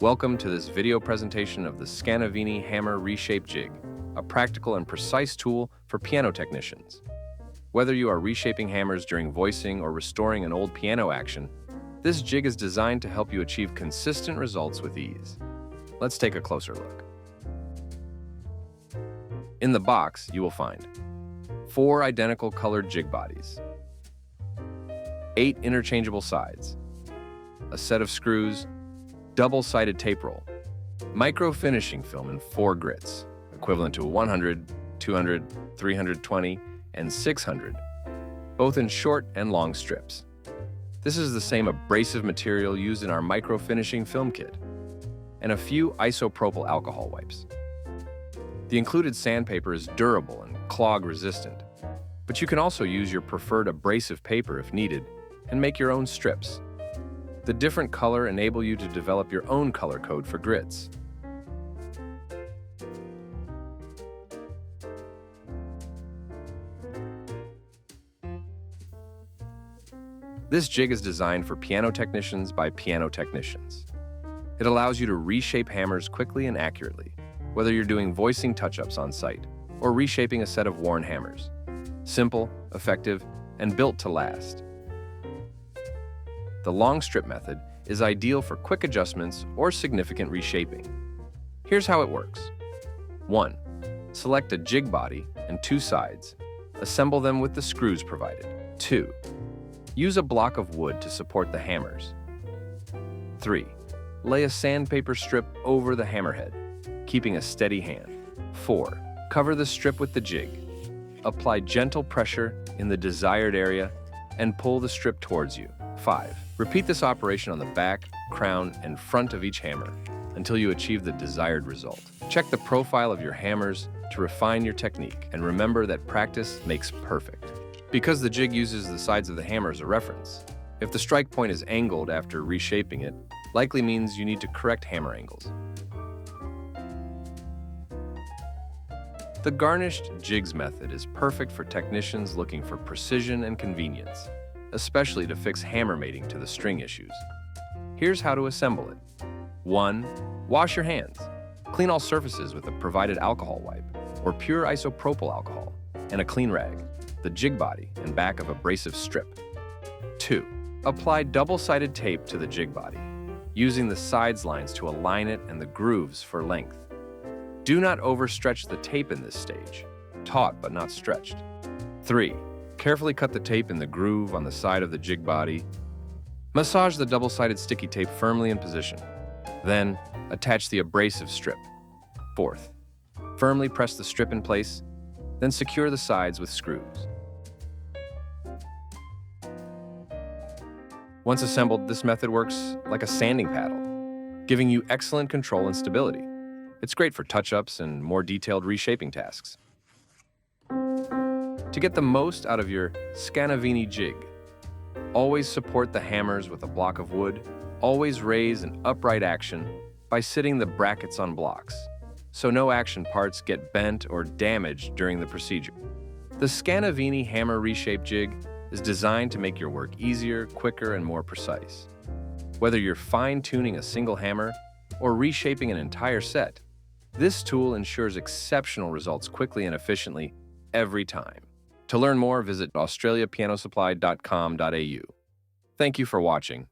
Welcome to this video presentation of the Scanavini Hammer Reshape Jig, a practical and precise tool for piano technicians. Whether you are reshaping hammers during voicing or restoring an old piano action, this jig is designed to help you achieve consistent results with ease. Let's take a closer look. In the box, you will find 4 identical colored jig bodies, 8 interchangeable sides, a set of screws, double-sided tape roll, microfinishing film in 4 grits, equivalent to 100, 200, 320, and 600, both in short and long strips. This is the same abrasive material used in our microfinishing film kit, and a few isopropyl alcohol wipes. The included sandpaper is durable and clog-resistant, but you can also use your preferred abrasive paper if needed and make your own strips. The different color enable you to develop your own color code for grits. This jig is designed for piano technicians by piano technicians. It allows you to reshape hammers quickly and accurately, whether you're doing voicing touch-ups on site or reshaping a set of worn hammers. Simple, effective, and built to last. The long strip method is ideal for quick adjustments or significant reshaping. Here's how it works. 1. Select a jig body and 2 sides. Assemble them with the screws provided. 2. Use a block of wood to support the hammers. 3. Lay a sandpaper strip over the hammerhead, keeping a steady hand. 4. Cover the strip with the jig. Apply gentle pressure in the desired area and pull the strip towards you. 5. Repeat this operation on the back, crown, and front of each hammer until you achieve the desired result. Check the profile of your hammers to refine your technique, and remember that practice makes perfect. Because the jig uses the sides of the hammer as a reference, if the strike point is angled after reshaping it, likely means you need to correct hammer angles. The garnished jigs method is perfect for technicians looking for precision and convenience, especially to fix hammer mating to the string issues. Here's how to assemble it. 1. Wash your hands. Clean all surfaces with a provided alcohol wipe or pure isopropyl alcohol and a clean rag, the jig body and back of abrasive strip. 2. Apply double-sided tape to the jig body, using the sides lines to align it and the grooves for length. Do not overstretch the tape in this stage, taut but not stretched. 3. Carefully cut the tape in the groove on the side of the jig body. Massage the double-sided sticky tape firmly in position. Then, attach the abrasive strip. 4th, firmly press the strip in place, then secure the sides with screws. Once assembled, this method works like a sanding paddle, giving you excellent control and stability. It's great for touch-ups and more detailed reshaping tasks. To get the most out of your Scanavini jig, always support the hammers with a block of wood. Always raise an upright action by sitting the brackets on blocks, so no action parts get bent or damaged during the procedure. The Scanavini Hammer Reshape Jig is designed to make your work easier, quicker, and more precise. Whether you're fine-tuning a single hammer or reshaping an entire set, this tool ensures exceptional results quickly and efficiently every time. To learn more, visit australiapianosupply.com.au. Thank you for watching.